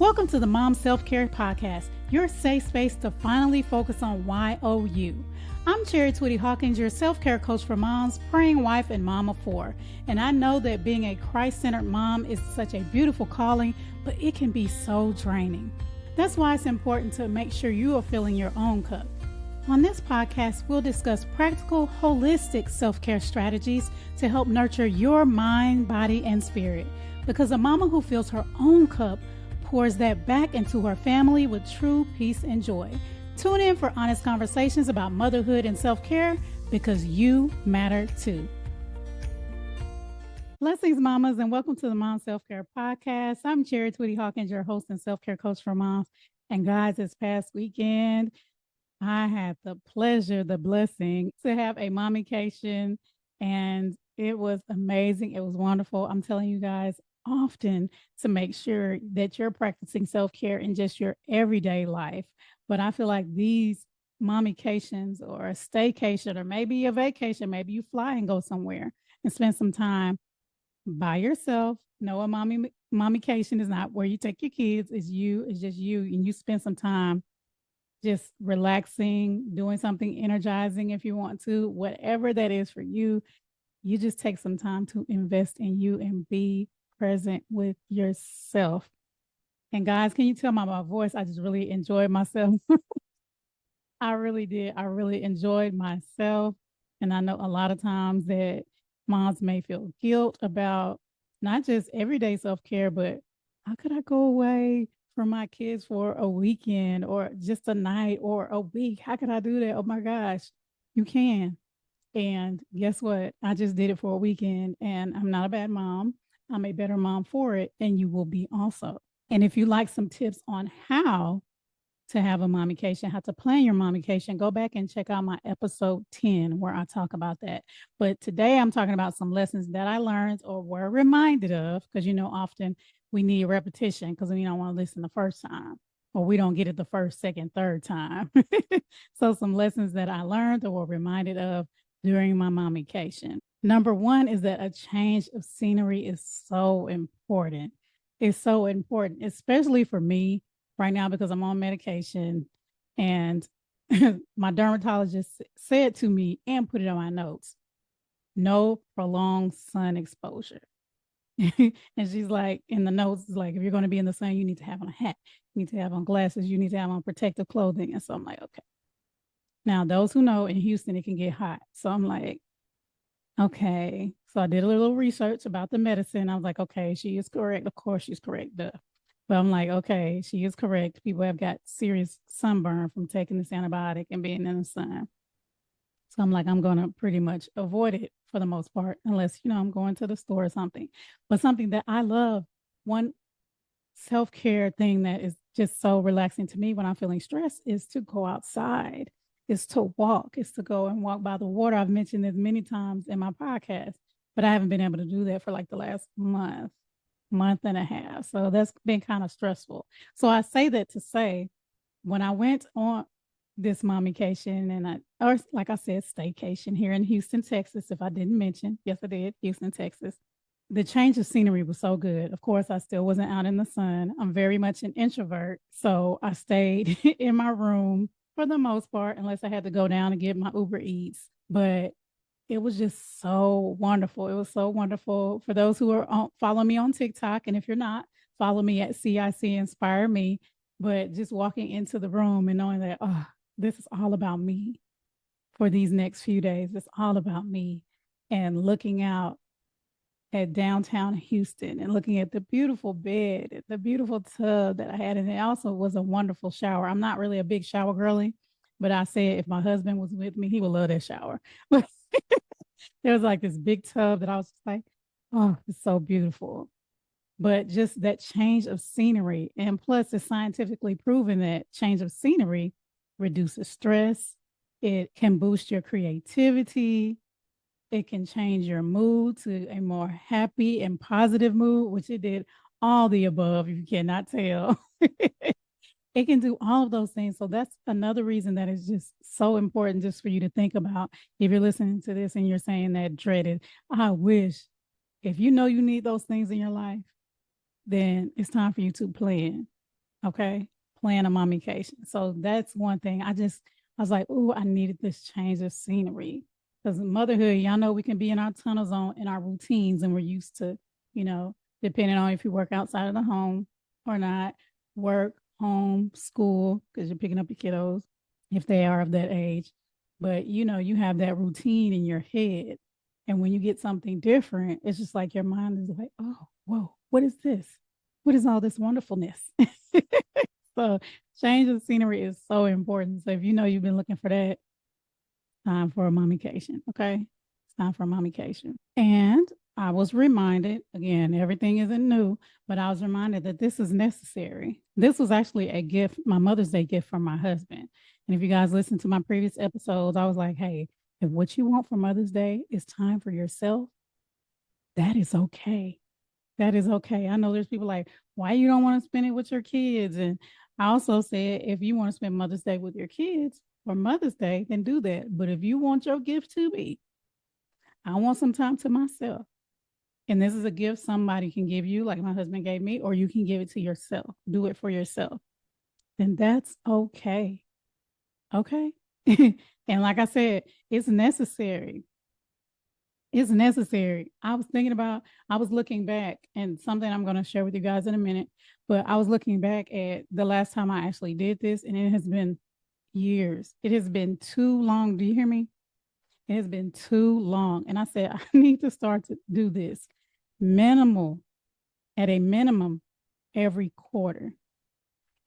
Welcome to the Mom Self-Care Podcast, your safe space to finally focus on YOU. I'm Twitty-Hawkins, your self-care coach for moms, praying wife, and mom of four. And I know that being a Christ-centered mom is such a beautiful calling, but it can be so draining. That's why it's important to make sure you are filling your own cup. On this podcast, we'll discuss practical, holistic self-care strategies to help nurture your mind, body, and spirit. Because a mama who fills her own cup pours that back into her family with true peace and joy. Tune in for honest conversations about motherhood and self-care because you matter too. Blessings, mamas, and welcome to the Mom Self-Care Podcast. I'm Twitty-Hawkins, your host and self-care coach for moms. And guys, this past weekend, I had the pleasure, the blessing to have a Mommycation, and it was amazing. It was wonderful. I'm telling you guys, often to make sure that you're practicing self-care in just your everyday life. But I feel like these Mommycations or a staycation or maybe a vacation, maybe you fly and go somewhere and spend some time by yourself. No, a Mommycation is not where you take your kids. It's just you, and you spend some time just relaxing, doing something energizing if you want to, whatever that is for you. You just take some time to invest in you and be present with yourself. And guys, can you tell by my voice, I just really enjoyed myself. I really did. I really enjoyed myself. And I know a lot of times that moms may feel guilt about not just everyday self-care, but how could I go away from my kids for a weekend or just a night or a week? How could I do that? Oh my gosh, you can. And guess what? I just did it for a weekend, and I'm not a bad mom. I'm a better mom for it, and you will be also. And if you like some tips on how to have a Mommycation, how to plan your Mommycation, go back and check out my episode 10 where I talk about that. But today I'm talking about some lessons that I learned or were reminded of, because often we need repetition because we don't want to listen the first time, or we don't get it the first, second, third time. So some lessons that I learned or were reminded of during my Mommycation. Number one is that a change of scenery is so important. It's so important, especially for me right now because I'm on medication, and my dermatologist said to me and put it on my notes, no prolonged sun exposure. And she's like, in the notes, like, if you're going to be in the sun, you need to have on a hat, you need to have on glasses, you need to have on protective clothing. And so I'm like, okay. Now, those who know, in Houston, it can get hot. So I'm like, okay. So I did a little research about the medicine. I was like, okay, she is correct. Of course she's correct. Duh. But I'm like, okay, she is correct. People have got serious sunburn from taking this antibiotic and being in the sun. So I'm like, I'm going to pretty much avoid it for the most part, unless, I'm going to the store or something. But something that I love, one self-care thing that is just so relaxing to me when I'm feeling stressed, is to go outside, is to walk, is to go and walk by the water. I've mentioned this many times in my podcast, but I haven't been able to do that for like the last month and a half. So that's been kind of stressful. So I say that to say, when I went on this Mommycation or like I said, staycation here in Houston, Texas, if I didn't mention, yes, I did, Houston, Texas. The change of scenery was so good. Of course, I still wasn't out in the sun. I'm very much an introvert. So I stayed in my room for the most part, unless I had to go down and get my Uber Eats. But it was just so wonderful. It was so wonderful. For those who are follow me on TikTok, and if you're not, follow me at CIC Inspire Me. But just walking into the room and knowing that, this is all about me for these next few days. It's all about me. And looking out at downtown Houston and looking at the beautiful bed, the beautiful tub that I had. And it also was a wonderful shower. I'm not really a big shower girly, but I said if my husband was with me, he would love that shower. But there was like this big tub that I was just like, oh, it's so beautiful. But just that change of scenery, and plus it's scientifically proven that change of scenery reduces stress. It can boost your creativity. It can change your mood to a more happy and positive mood, which it did all the above, if you cannot tell. It can do all of those things. So that's another reason that is just so important just for you to think about. If you're listening to this and you're saying that dreaded, I wish, if you know you need those things in your life, then it's time for you to plan. Okay. Plan a mommycation. So that's one thing. I was like, oh, I needed this change of scenery. Because motherhood, y'all know we can be in our tunnel zone in our routines and we're used to, you know, depending on if you work outside of the home or not, work, home, school, because you're picking up your kiddos if they are of that age. But you have that routine in your head. And when you get something different, it's just like your mind is like, oh, whoa, what is this? What is all this wonderfulness? So change of scenery is so important. So if you've been looking for that, time for a mommycation. Okay. It's time for a mommycation. And I was reminded again, everything isn't new, but I was reminded that this is necessary. This was actually a gift, my Mother's Day gift from my husband. And if you guys listen to my previous episodes, I was like, hey, if what you want for Mother's Day is time for yourself, that is okay. That is okay. I know there's people like, why you don't want to spend it with your kids? And I also said, if you want to spend Mother's Day with your kids or Mother's Day, then do that. But if you want your gift to be, I want some time to myself. And this is a gift somebody can give you, like my husband gave me, or you can give it to yourself. Do it for yourself. Then that's okay. Okay. And like I said, it's necessary. It's necessary. I was looking back and something I'm going to share with you guys in a minute, but I was looking back at the last time I actually did this, and it has been years. It has been too long. Do you hear me? It has been too long. And I said, I need to start to do this minimal, at a minimum, every quarter.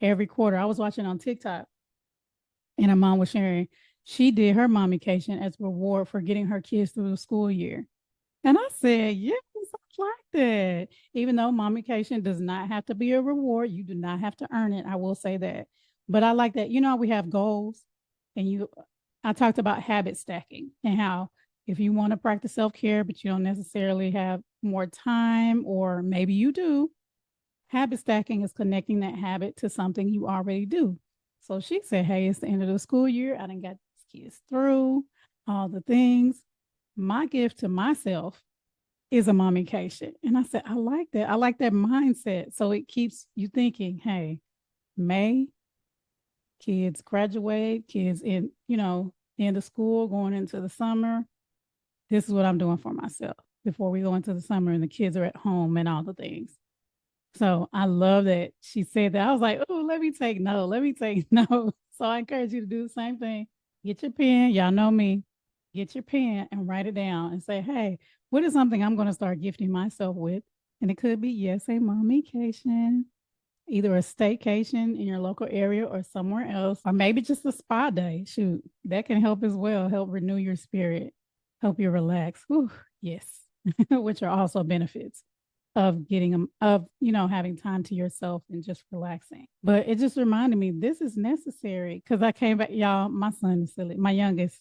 Every quarter. I was watching on TikTok and a mom was sharing, she did her mommycation as a reward for getting her kids through the school year. And I said, yes, I like that. Even though mommycation does not have to be a reward, you do not have to earn it. I will say that. But I like that. We have goals, and I talked about habit stacking and how if you want to practice self care, but you don't necessarily have more time, or maybe you do, habit stacking is connecting that habit to something you already do. So she said, hey, it's the end of the school year. I done got these kids through all the things. My gift to myself is a mommycation. And I said, I like that. I like that mindset. So it keeps you thinking, hey, May, kids graduate, kids end of school, going into the summer. This is what I'm doing for myself before we go into the summer and the kids are at home and all the things. So I love that she said that. I was like, oh, let me take note. Let me take note. So I encourage you to do the same thing. Get your pen. Y'all know me. Get your pen and write it down and say, hey, what is something I'm going to start gifting myself with? And it could be, yes, a mommycation, either a staycation in your local area or somewhere else, or maybe just a spa day. Shoot, that can help as well. Help renew your spirit, help you relax. Whew, yes, which are also benefits of getting them, of having time to yourself and just relaxing. But it just reminded me this is necessary, because I came back, y'all. My son is silly, my youngest.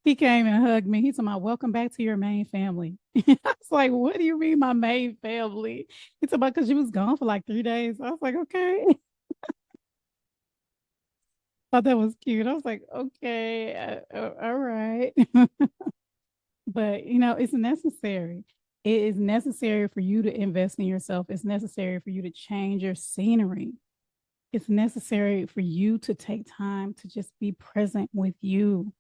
He came and hugged me. He told me, welcome back to your main family. I was like, what do you mean my main family? He told me, because you was gone for like 3 days. I was like, okay. Thought that was cute. I was like, okay, all right. But it's necessary. It is necessary for you to invest in yourself. It's necessary for you to change your scenery. It's necessary for you to take time to just be present with you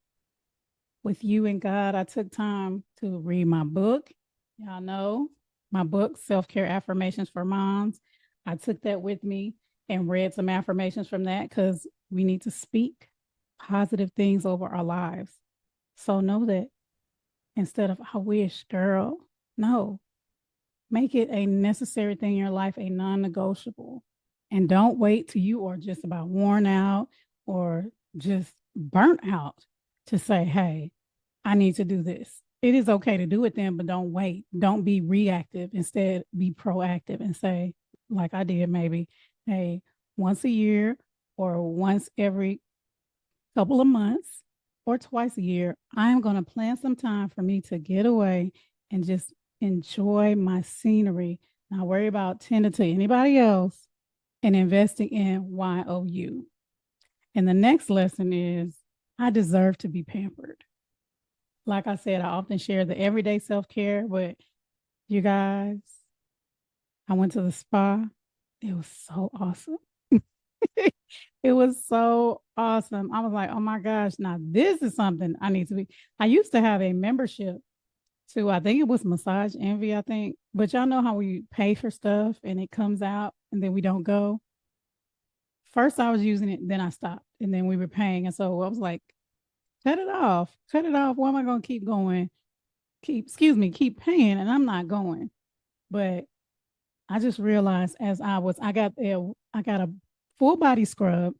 and God. I took time to read my book. Y'all know my book, Self-Care Affirmations for Moms. I took that with me and read some affirmations from that, because we need to speak positive things over our lives. So know that instead of, I wish, girl, no, make it a necessary thing in your life, a non-negotiable. And don't wait till you are just about worn out or just burnt out to say, hey, I need to do this. It is okay to do it then, but don't wait. Don't be reactive. Instead, be proactive and say, like I did maybe, hey, once a year or once every couple of months or twice a year, I'm going to plan some time for me to get away and just enjoy my scenery, not worry about tending to anybody else, and investing in YOU. And the next lesson is, I deserve to be pampered. Like I said, I often share the everyday self-care, but you guys, I went to the spa. It was so awesome. It was so awesome. I was like, oh my gosh, now this is something I need to be. I used to have a membership to, I think it was Massage Envy, I think. But y'all know how we pay for stuff and it comes out and then we don't go. First, I was using it, then I stopped, and then we were paying. And so I was like, cut it off, cut it off. Why am I going to keep going? Keep paying, and I'm not going. But I just realized I got a full body scrub.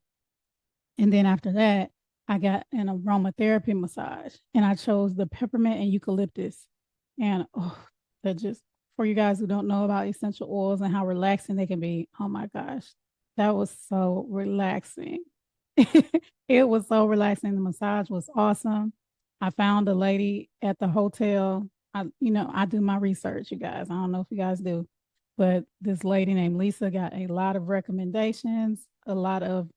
And then after that, I got an aromatherapy massage and I chose the peppermint and eucalyptus. And oh, that just for you guys who don't know about essential oils and how relaxing they can be. Oh my gosh, that was so relaxing. It was so relaxing. The massage was awesome. I found a lady at the hotel. I do my research, you guys. I don't know if you guys do, but this lady named Lisa got a lot of recommendations, a lot of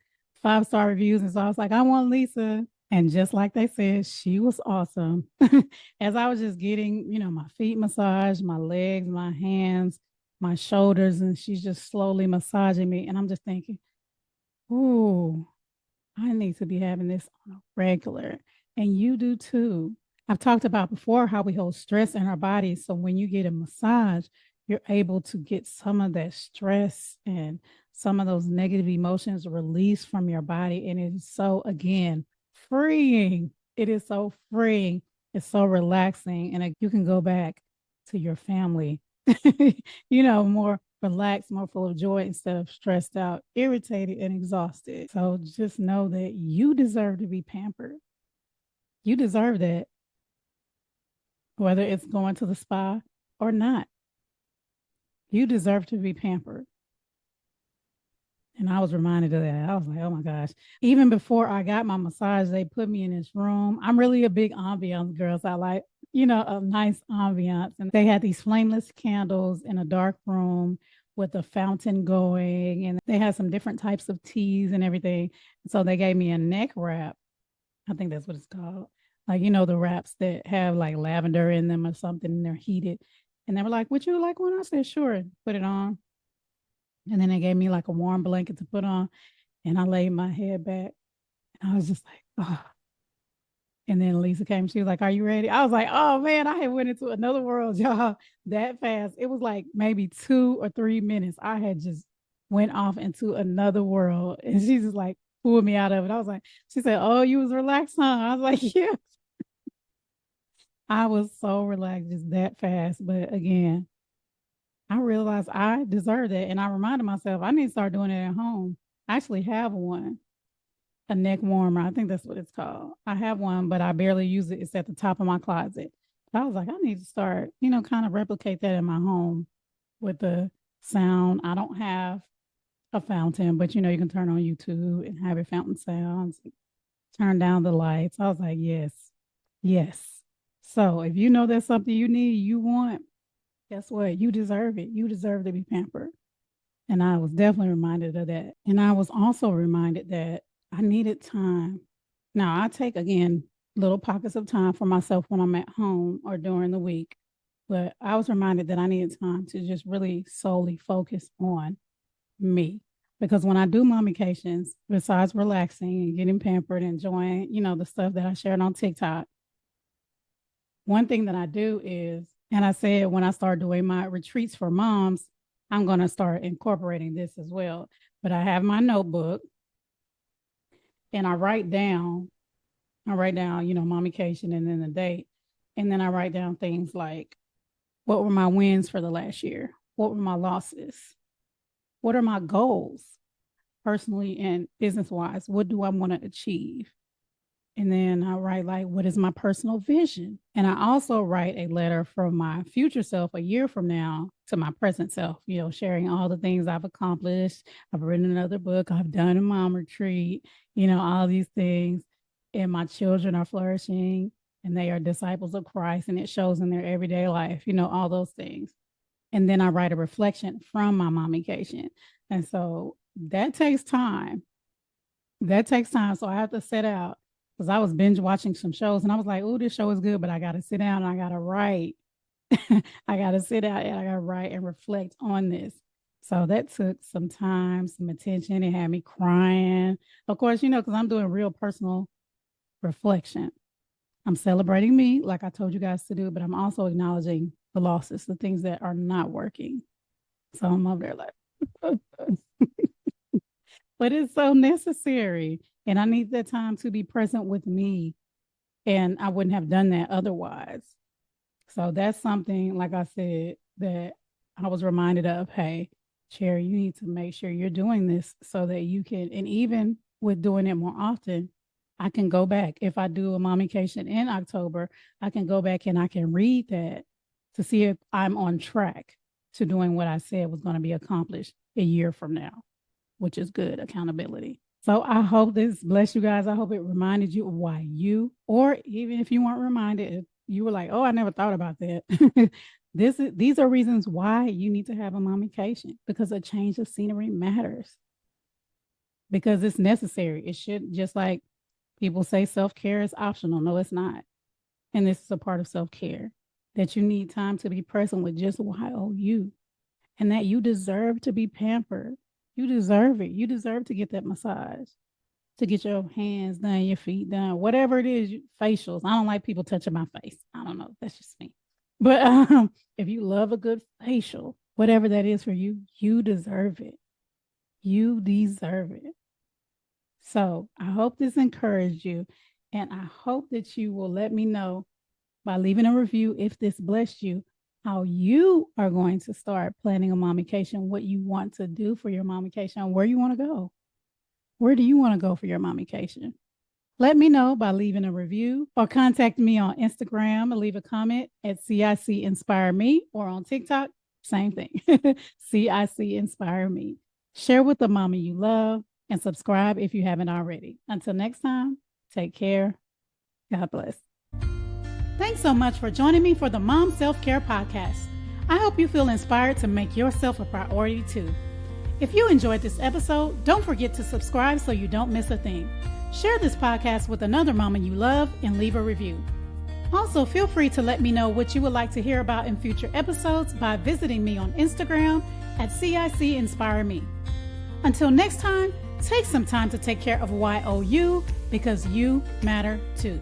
5-star reviews. And so I was like, I want Lisa. And just like they said, she was awesome. As I was just getting, my feet massaged, my legs, my hands, my shoulders, and she's just slowly massaging me. And I'm just thinking, ooh, I need to be having this on a regular. And you do too. I've talked about before how we hold stress in our bodies. So when you get a massage, you're able to get some of that stress and some of those negative emotions released from your body. And it is so, again, freeing. It is so freeing. It's so relaxing. And you can go back to your family, more relaxed, more full of joy instead of stressed out, irritated, and exhausted. So just know that you deserve to be pampered. You deserve that, whether it's going to the spa or not. You deserve to be pampered. And I was reminded of that. I was like, oh my gosh. Even before I got my massage, they put me in this room. I'm really a big ambiance girl. So I like, a nice ambiance. And they had these flameless candles in a dark room with a fountain going. And they had some different types of teas and everything. So they gave me a neck wrap. I think that's what it's called. Like, the wraps that have like lavender in them or something, and they're heated. And they were like, would you like one? I said, sure, put it on. And then they gave me like a warm blanket to put on. And I laid my head back. And I was just like, oh. And then Lisa came. She was like, are you ready? I was like, oh man, I had went into another world, y'all, that fast. It was like maybe 2 or 3 minutes. I had just went off into another world. And she just like pulled me out of it. I was like, she said, oh, you was relaxed, huh? I was like, yeah. I was so relaxed just that fast. But again, I realized I deserve that. And I reminded myself, I need to start doing it at home. I actually have one, a neck warmer. I think that's what it's called. I have one, but I barely use it. It's at the top of my closet. But I was like, I need to start, kind of replicate that in my home with the sound. I don't have a fountain, but you can turn on YouTube and have your fountain sounds, turn down the lights. I was like, yes, yes. So if you know that's something you need, you want, guess what? You deserve it. You deserve to be pampered. And I was definitely reminded of that. And I was also reminded that I needed time. Now, I take, again, little pockets of time for myself when I'm at home or during the week. But I was reminded that I needed time to just really solely focus on me. Because when I do mommications, besides relaxing and getting pampered, enjoying, the stuff that I shared on TikTok, one thing that I do is, and I said when I start doing my retreats for moms, I'm going to start incorporating this as well. But I have my notebook and I write down, mommication and then the date. And then I write down things like, what were my wins for the last year? What were my losses? What are my goals personally and business-wise? What do I want to achieve? And then I write like, what is my personal vision? And I also write a letter from my future self a year from now to my present self, sharing all the things I've accomplished. I've written another book. I've done a mom retreat, all these things. And my children are flourishing and they are disciples of Christ. And it shows in their everyday life, all those things. And then I write a reflection from my mommication. And so that takes time. So I have to set out. Because I was binge watching some shows and I was like, oh, this show is good, but I got to sit down and I got to write. I got to sit down and I got to write and reflect on this. So that took some time, some attention. It had me crying. Of course, because I'm doing real personal reflection. I'm celebrating me, like I told you guys to do, but I'm also acknowledging the losses, the things that are not working. So I'm over there like, but it's so necessary. And I need that time to be present with me. And I wouldn't have done that otherwise. So that's something, like I said, that I was reminded of. Hey, Cherry, you need to make sure you're doing this so that you can, and even with doing it more often, I can go back. If I do a Mommycation in October, I can go back and I can read that to see if I'm on track to doing what I said was going to be accomplished a year from now, which is good accountability. So I hope this blessed you guys. I hope it reminded you of why you, or even if you weren't reminded, if you were like, oh, I never thought about that. These are reasons why you need to have a Mommycation, because a change of scenery matters, because it's necessary. It should, just like people say self-care is optional. No, it's not. And this is a part of self-care, that you need time to be present with just you, and that you deserve to be pampered. You deserve it. You deserve to get that massage, to get your hands done, your feet done, whatever it is, facials. I don't like people touching my face. I don't know. That's just me. But if you love a good facial, whatever that is for you, you deserve it. You deserve it. So I hope this encouraged you, and I hope that you will let me know by leaving a review if this blessed you, how you are going to start planning a Mommycation, what you want to do for your Mommycation, where you want to go. Where do you want to go for your Mommycation? Let me know by leaving a review, or contact me on Instagram and leave a comment at CIC Inspire Me, or on TikTok, same thing, CIC Inspire Me. Share with the mama you love, and subscribe if you haven't already. Until next time, take care. God bless. Thanks so much for joining me for the Mom Self-Care Podcast. I hope you feel inspired to make yourself a priority too. If you enjoyed this episode, don't forget to subscribe so you don't miss a thing. Share this podcast with another mama you love and leave a review. Also, feel free to let me know what you would like to hear about in future episodes by visiting me on Instagram at CIC Inspire Me. Until next time, take some time to take care of YOU, because you matter too.